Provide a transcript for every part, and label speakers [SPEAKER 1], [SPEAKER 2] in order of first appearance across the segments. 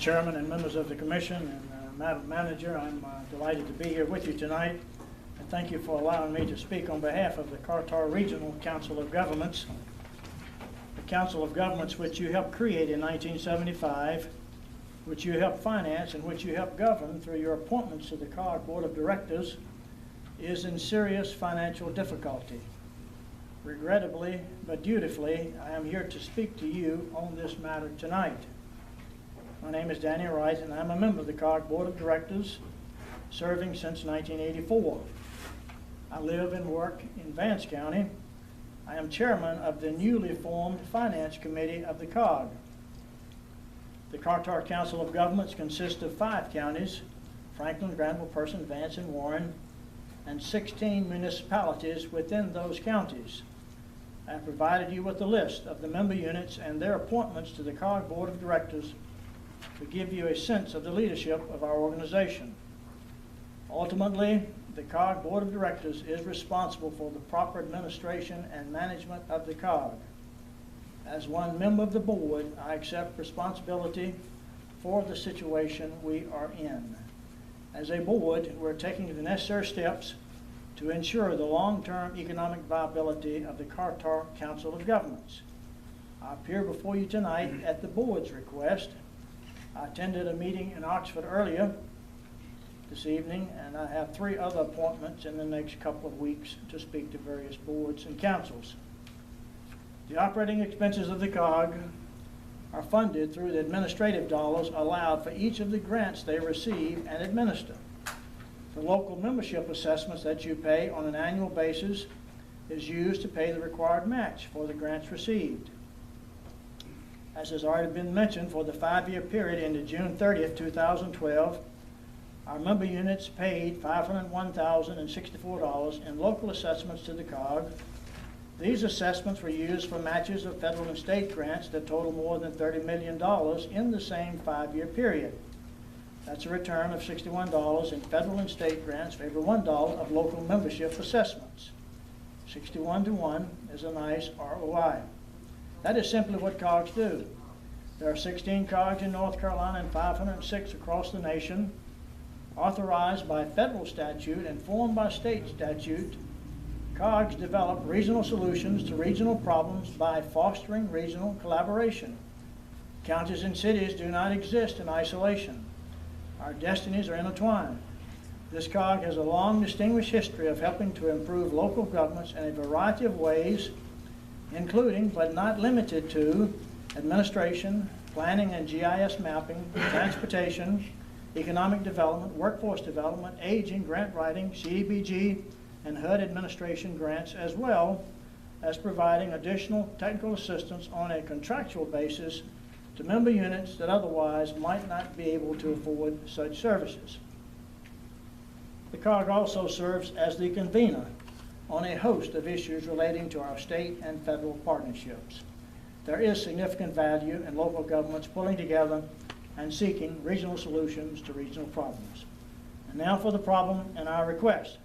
[SPEAKER 1] Chairman and members of the Commission and Madam Manager, I'm delighted to be here with you tonight, and thank you for allowing me to speak on behalf of the Kerr-Tar Regional Council of Governments. The Council of Governments, which you helped create in 1975, which you helped finance and which you helped govern through your appointments to the COG Board of Directors, is in serious financial difficulty. Regrettably, but dutifully, I am here to speak to you on this matter tonight. My name is Danny Wright, and I'm a member of the COG Board of Directors, serving since 1984. I live and work in Vance County. I am chairman of the newly formed Finance Committee of the COG. The Kerr-Tar Council of Governments consists of 5 counties, Franklin, Granville, Person, Vance, and Warren, and 16 municipalities within those counties. I have provided you with a list of the member units and their appointments to the COG Board of Directors to give you a sense of the leadership of our organization. Ultimately, the COG Board of Directors is responsible for the proper administration and management of the COG. As one member of the board, I accept responsibility for the situation we are in. As a board, we're taking the necessary steps to ensure the long-term economic viability of the Kerr-Tar Council of Governments. I appear before you tonight at the board's request. I attended a meeting in Oxford earlier this evening, and I have 3 other appointments in the next couple of weeks to speak to various boards and councils. The operating expenses of the COG are funded through the administrative dollars allowed for each of the grants they receive and administer. The local membership assessments that you pay on an annual basis is used to pay the required match for the grants received. As has already been mentioned, for the 5-year period ended June 30th, 2012, our member units paid $501,064 in local assessments to the COG. These assessments were used for matches of federal and state grants that total more than $30 million in the same 5-year period. That's a return of $61 in federal and state grants for every $1 of local membership assessments. 61 to 1 is a nice ROI. That is simply what COGs do. There are 16 COGs in North Carolina and 506 across the nation. Authorized by federal statute and formed by state statute, COGs develop regional solutions to regional problems by fostering regional collaboration. Counties and cities do not exist in isolation. Our destinies are intertwined. This COG has a long, distinguished history of helping to improve local governments in a variety of ways, including, but not limited to, administration, planning and GIS mapping, transportation, economic development, workforce development, aging, grant writing, CDBG, and HUD administration grants, as well as providing additional technical assistance on a contractual basis to member units that otherwise might not be able to afford such services. The COG also serves as the convener on a host of issues relating to our state and federal partnerships. There is significant value in local governments pulling together and seeking regional solutions to regional problems. And now for the problem and our request.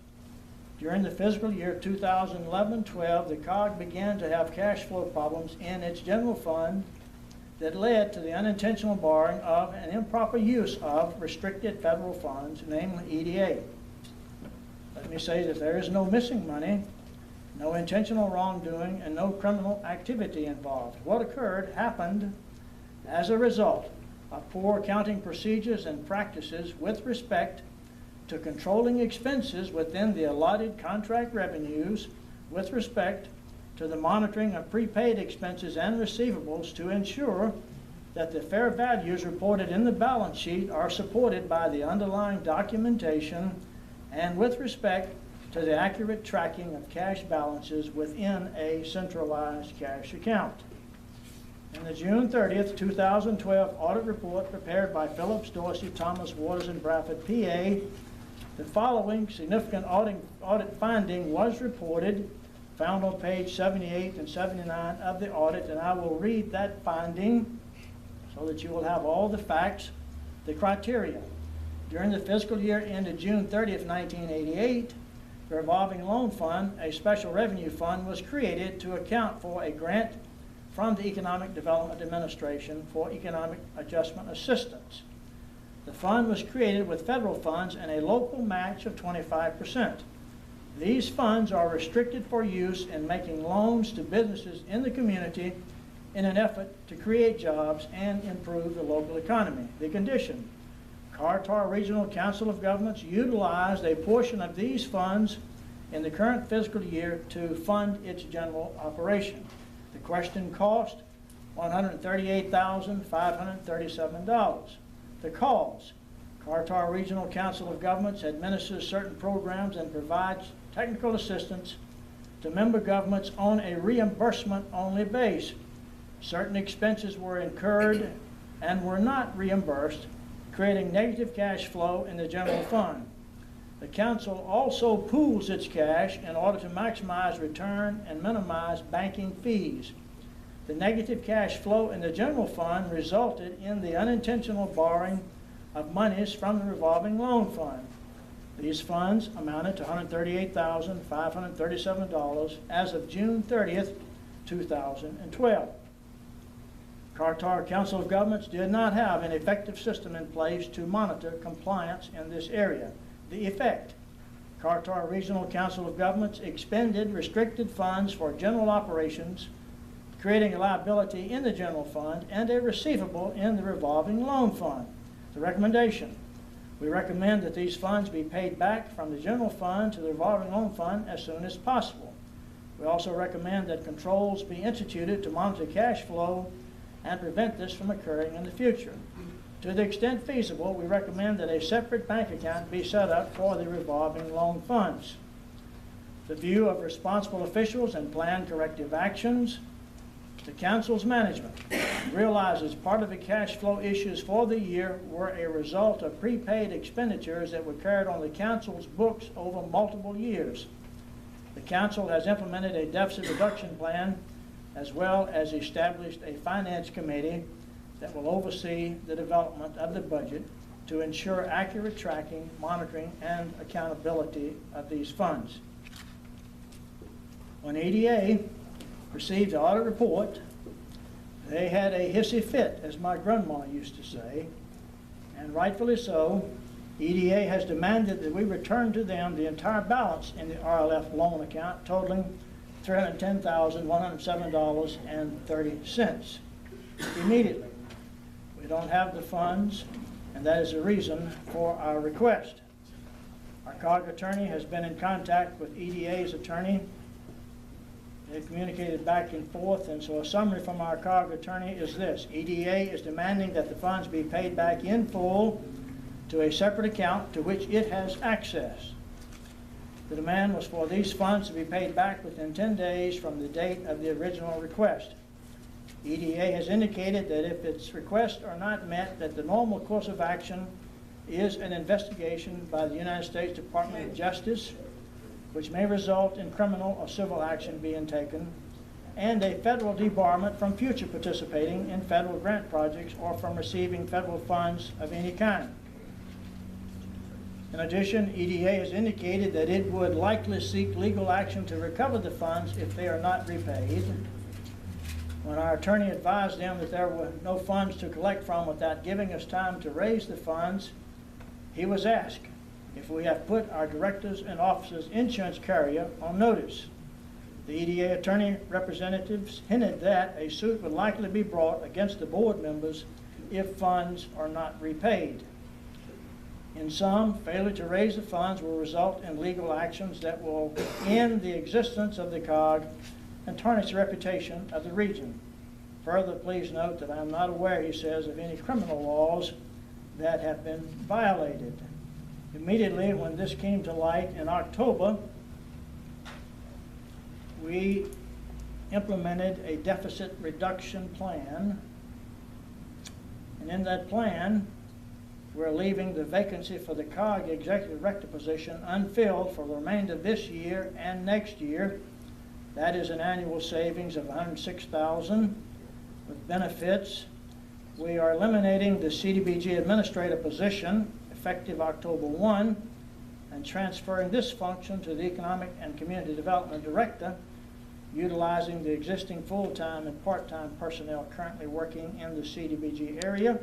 [SPEAKER 1] During the fiscal year 2011-12, the COG began to have cash flow problems in its general fund that led to the unintentional borrowing of and improper use of restricted federal funds, namely EDA. Let me say that there is no missing money, no intentional wrongdoing, and no criminal activity involved. What occurred happened as a result of poor accounting procedures and practices with respect to controlling expenses within the allotted contract revenues, with respect to the monitoring of prepaid expenses and receivables to ensure that the fair values reported in the balance sheet are supported by the underlying documentation, and with respect to the accurate tracking of cash balances within a centralized cash account. In the June 30th, 2012 audit report prepared by Phillips, Dorsey, Thomas, Waters, and Bradford, PA, the following significant audit finding was reported, found on page 78 and 79 of the audit, and I will read that finding so that you will have all the facts, the criteria. During the fiscal year ended June 30th, 1988, the Revolving Loan Fund, a special revenue fund, was created to account for a grant from the Economic Development Administration for economic adjustment assistance. The fund was created with federal funds and a local match of 25%. These funds are restricted for use in making loans to businesses in the community in an effort to create jobs and improve the local economy. The condition: Kerr-Tar Regional Council of Governments utilized a portion of these funds in the current fiscal year to fund its general operation. The question cost $138,537. The cause: Kerr-Tar Regional Council of Governments administers certain programs and provides technical assistance to member governments on a reimbursement-only basis. Certain expenses were incurred and were not reimbursed, creating negative cash flow in the general fund. The council also pools its cash in order to maximize return and minimize banking fees. The negative cash flow in the general fund resulted in the unintentional borrowing of monies from the revolving loan fund. These funds amounted to $138,537 as of June 30th, 2012. Kerr-Tar Council of Governments did not have an effective system in place to monitor compliance in this area. The effect: Kerr-Tar Regional Council of Governments expended restricted funds for general operations, creating a liability in the general fund and a receivable in the revolving loan fund. The recommendation: we recommend that these funds be paid back from the general fund to the revolving loan fund as soon as possible. We also recommend that controls be instituted to monitor cash flow and prevent this from occurring in the future. To the extent feasible, we recommend that a separate bank account be set up for the revolving loan funds. The view of responsible officials and planned corrective actions: the council's management realizes part of the cash flow issues for the year were a result of prepaid expenditures that were carried on the council's books over multiple years. The council has implemented a deficit reduction plan as well as established a finance committee that will oversee the development of the budget to ensure accurate tracking, monitoring, and accountability of these funds. When EDA received the audit report, they had a hissy fit, as my grandma used to say, and rightfully so. EDA has demanded that we return to them the entire balance in the RLF loan account, totaling $310,107.30 immediately. We don't have the funds, and that is the reason for our request. Our COG attorney has been in contact with EDA's attorney. They've communicated back and forth, and so a summary from our COG attorney is this: EDA is demanding that the funds be paid back in full to a separate account to which it has access. The demand was for these funds to be paid back within 10 days from the date of the original request. EDA has indicated that if its requests are not met, that the normal course of action is an investigation by the United States Department of Justice, which may result in criminal or civil action being taken, and a federal debarment from future participating in federal grant projects or from receiving federal funds of any kind. In addition, EDA has indicated that it would likely seek legal action to recover the funds if they are not repaid. When our attorney advised them that there were no funds to collect from without giving us time to raise the funds, he was asked if we have put our directors and officers' insurance carrier on notice. The EDA attorney representatives hinted that a suit would likely be brought against the board members if funds are not repaid. In sum, failure to raise the funds will result in legal actions that will end the existence of the COG and tarnish the reputation of the region. Further, please note that I am not aware, he says, of any criminal laws that have been violated. Immediately when this came to light in October, we implemented a deficit reduction plan, and in that plan we're leaving the vacancy for the COG executive director position unfilled for the remainder of this year and next year. That is an annual savings of $106,000 with benefits. We are eliminating the CDBG administrator position effective October 1 and transferring this function to the Economic and Community Development Director utilizing the existing full-time and part-time personnel currently working in the CDBG area.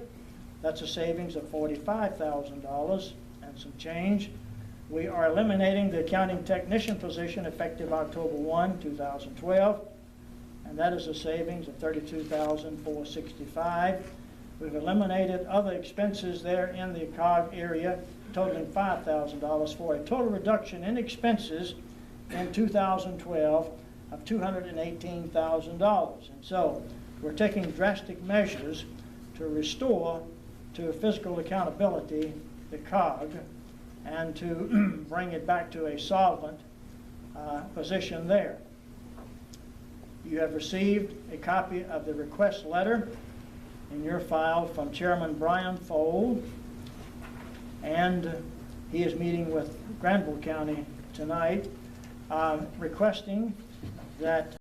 [SPEAKER 1] That's a savings of $45,000 and some change. We are eliminating the accounting technician position effective October 1, 2012, and that is a savings of $32,465. We've eliminated other expenses there in the COG area totaling $5,000 for a total reduction in expenses in 2012 of $218,000. And so we're taking drastic measures to restore to fiscal accountability the COG and to bring it back to a solvent position there. You have received a copy of the request letter in your file from Chairman Brian Fold, and he is meeting with Granville County tonight requesting that